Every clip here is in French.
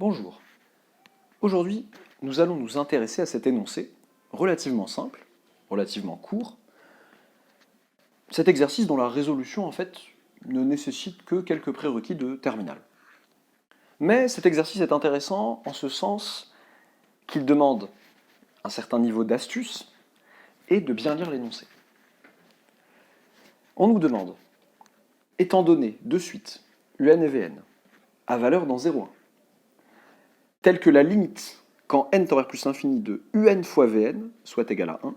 Bonjour. Aujourd'hui, nous allons nous intéresser à cet énoncé relativement simple, relativement court. Cet exercice dont la résolution, en fait, ne nécessite que quelques prérequis de terminal. Mais cet exercice est intéressant en ce sens qu'il demande un certain niveau d'astuce et de bien lire l'énoncé. On nous demande, étant donné de suite un et vn à valeur dans 0,1, telle que la limite quand n tend vers plus l'infini de un fois vn soit égale à 1,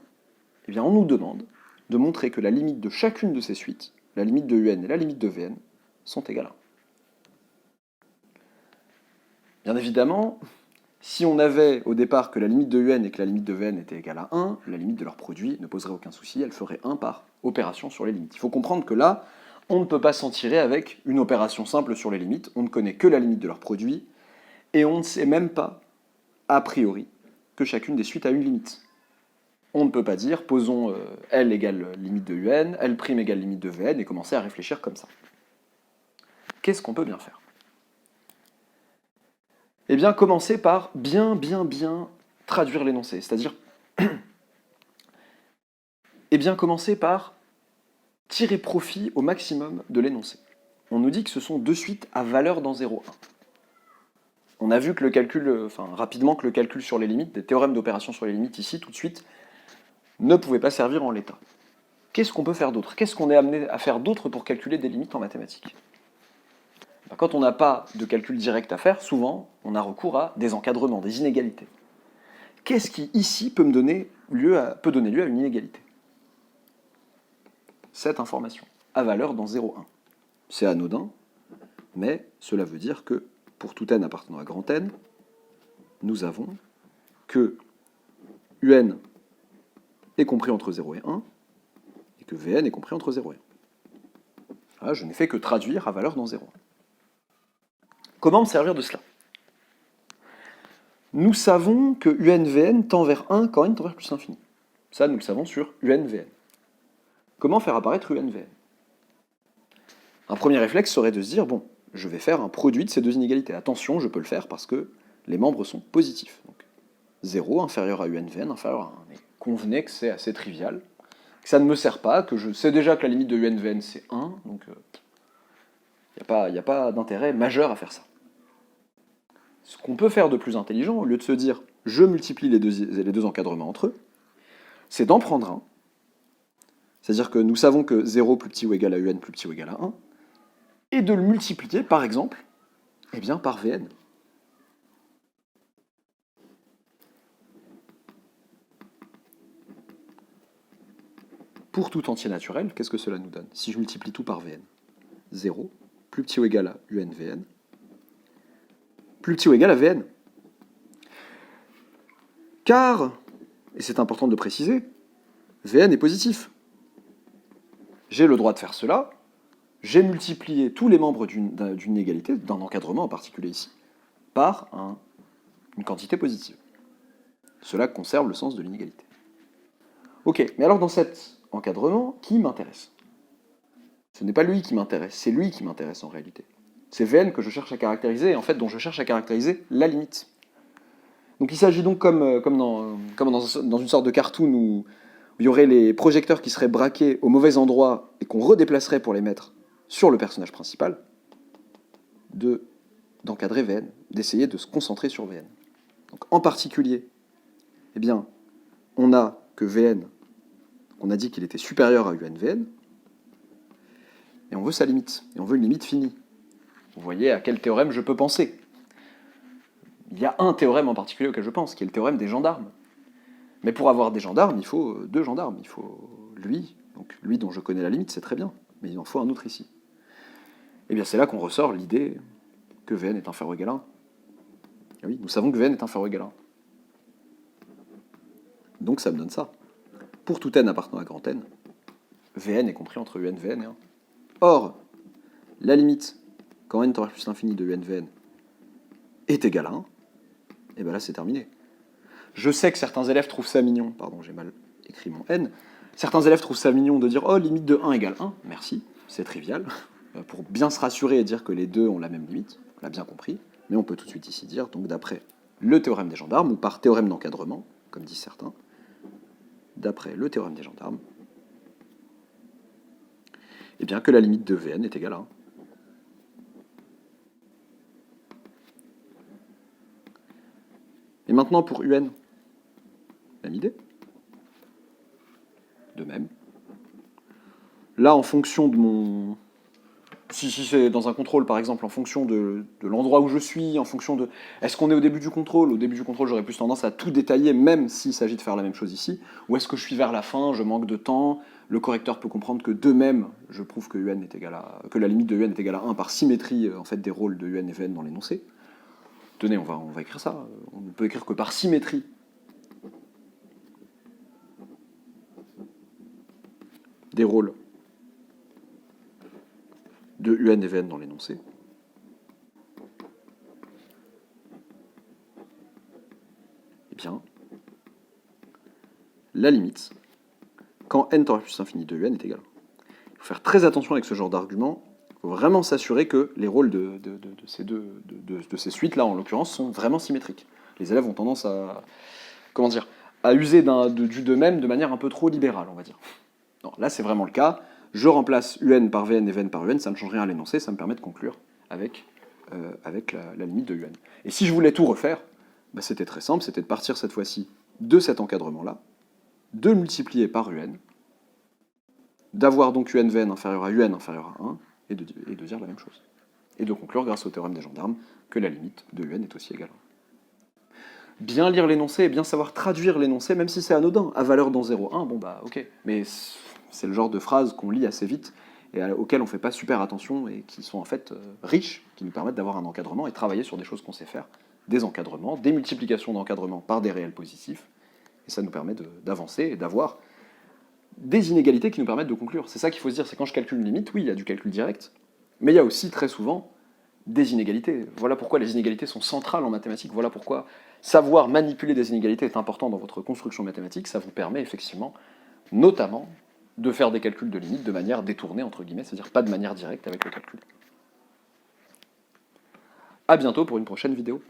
eh bien on nous demande de montrer que la limite de chacune de ces suites, la limite de un et la limite de vn, sont égales à 1. Bien évidemment, si on avait au départ que la limite de un et que la limite de vn était égale à 1, la limite de leur produit ne poserait aucun souci, elle ferait 1 par opération sur les limites. Il faut comprendre que là, on ne peut pas s'en tirer avec une opération simple sur les limites, on ne connaît que la limite de leur produit, et on ne sait même pas, a priori, que chacune des suites a une limite. On ne peut pas dire, posons L égale limite de un, L' égale limite de Vn, et commencer à réfléchir comme ça. Qu'est-ce qu'on peut bien faire? Eh bien, commencer par bien traduire l'énoncé, c'est-à-dire, eh bien, commencer par tirer profit au maximum de l'énoncé. On nous dit que ce sont deux suites à valeur dans 0,1. On a vu que le calcul, rapidement que le calcul sur les limites, des théorèmes d'opération sur les limites ici, tout de suite, ne pouvait pas servir en l'état. Qu'est-ce qu'on peut faire d'autre? Qu'est-ce qu'on est amené à faire d'autre pour calculer des limites en mathématiques? Quand on n'a pas de calcul direct à faire, souvent, on a recours à des encadrements, des inégalités. Qu'est-ce qui, ici, peut donner lieu à une inégalité? Cette information, à valeur dans 0,1. C'est anodin, mais cela veut dire que, pour tout n appartenant à grand N, nous avons que un est compris entre 0 et 1, et que Vn est compris entre 0 et 1. Là, je n'ai fait que traduire à valeur dans 0,1. Comment me servir de cela? Nous savons que un-Vn tend vers 1 quand n tend vers plus l'infini. Ça, nous le savons sur un-Vn. Comment faire apparaître un-Vn? Un premier réflexe serait de se dire, bon, je vais faire un produit de ces deux inégalités. Attention, je peux le faire parce que les membres sont positifs. Donc 0 inférieur à un-Vn inférieur à 1. Mais convenez que c'est assez trivial, que ça ne me sert pas, que je sais déjà que la limite de un-Vn c'est 1, donc il n'y a pas d'intérêt majeur à faire ça. Ce qu'on peut faire de plus intelligent, au lieu de se dire je multiplie les deux encadrements entre eux, c'est d'en prendre un. C'est-à-dire que nous savons que 0 plus petit ou égal à un plus petit ou égal à 1, et de le multiplier, par exemple, eh bien, par Vn. Pour tout entier naturel, qu'est-ce que cela nous donne? Si je multiplie tout par Vn, 0 plus petit ou égal à un-Vn, plus petit ou égal à Vn. Car, et c'est important de le préciser, Vn est positif. J'ai le droit de faire cela, j'ai multiplié tous les membres d'une inégalité, d'un encadrement en particulier ici, par une quantité positive. Cela conserve le sens de l'inégalité. Ok, mais alors dans cet encadrement, qui m'intéresse? Ce n'est pas lui qui m'intéresse, c'est lui qui m'intéresse en réalité. C'est Vn que je cherche à caractériser, et en fait dont je cherche à caractériser la limite. Donc il s'agit donc comme dans une sorte de cartoon où il y aurait les projecteurs qui seraient braqués au mauvais endroit et qu'on redéplacerait pour les mettre sur le personnage principal, d'encadrer Vn, d'essayer de se concentrer sur Vn. Donc en particulier, eh bien, on a que Vn, on a dit qu'il était supérieur à un-Vn, et on veut sa limite, et on veut une limite finie. Vous voyez à quel théorème je peux penser. Il y a un théorème en particulier auquel je pense, qui est le théorème des gendarmes. Mais pour avoir des gendarmes, il faut deux gendarmes. Il faut lui, donc lui dont je connais la limite, c'est très bien, mais il en faut un autre ici. Et bien c'est là qu'on ressort l'idée que Vn est inférieur ou égal à 1. Et oui, nous savons que Vn est inférieur ou égal à 1. Donc ça me donne ça. Pour tout n appartenant à grand N, Vn est compris entre un-Vn et 1. Or, la limite, quand n tend vers plus l'infini de un-Vn est égale à 1, et bien là c'est terminé. Je sais que certains élèves trouvent ça mignon, pardon, j'ai mal écrit mon n, certains élèves trouvent ça mignon de dire « Oh, limite de 1 égale 1 », merci, c'est trivial, pour bien se rassurer et dire que les deux ont la même limite, on l'a bien compris. Mais on peut tout de suite ici dire, donc d'après le théorème des gendarmes, ou par théorème d'encadrement, comme disent certains, d'après le théorème des gendarmes, eh bien que la limite de Vn est égale à 1. Et maintenant pour Un, même idée. De même. Là, en fonction de mon... Si c'est dans un contrôle, par exemple, en fonction de l'endroit où je suis, en fonction de... Est-ce qu'on est au début du contrôle? Au début du contrôle, j'aurais plus tendance à tout détailler, même s'il s'agit de faire la même chose ici. Ou est-ce que je suis vers la fin, je manque de temps, le correcteur peut comprendre que de même, je prouve que, UN est égal à, que la limite de UN est égale à 1 par symétrie en fait, des rôles de UN et Vn dans l'énoncé. Tenez, on va écrire ça. On ne peut écrire que par symétrie des rôles de UN et Vn dans l'énoncé. Eh bien, la limite, quand n tend vers plus l'infini de UN est égal. Il faut faire très attention avec ce genre d'argument. Il faut vraiment s'assurer que les rôles de ces suites-là, en l'occurrence, sont vraiment symétriques. Les élèves ont tendance à, comment dire, à user du de même de manière un peu trop libérale, on va dire. Non, là, c'est vraiment le cas. Je remplace UN par Vn et Vn par UN, ça ne change rien à l'énoncé, ça me permet de conclure avec la limite de UN. Et si je voulais tout refaire, bah, c'était très simple, c'était de partir cette fois-ci de cet encadrement-là, de le multiplier par UN, d'avoir donc UNVN inférieur à UN inférieur à 1, et de dire la même chose. Et de conclure, grâce au théorème des gendarmes, que la limite de UN est aussi égale à 1. Bien lire l'énoncé et bien savoir traduire l'énoncé, même si c'est anodin, à valeur dans 0,1, bon bah ok, mais c'est le genre de phrases qu'on lit assez vite et auxquelles on ne fait pas super attention et qui sont en fait riches, qui nous permettent d'avoir un encadrement et travailler sur des choses qu'on sait faire, des encadrements, des multiplications d'encadrements par des réels positifs, et ça nous permet d'avancer et d'avoir des inégalités qui nous permettent de conclure. C'est ça qu'il faut se dire, c'est quand je calcule une limite, oui, il y a du calcul direct, mais il y a aussi très souvent des inégalités. Voilà pourquoi les inégalités sont centrales en mathématiques, voilà pourquoi savoir manipuler des inégalités est important dans votre construction mathématique, ça vous permet effectivement, notamment, de faire des calculs de limites de manière détournée, entre guillemets, c'est-à-dire pas de manière directe avec le calcul. A bientôt pour une prochaine vidéo.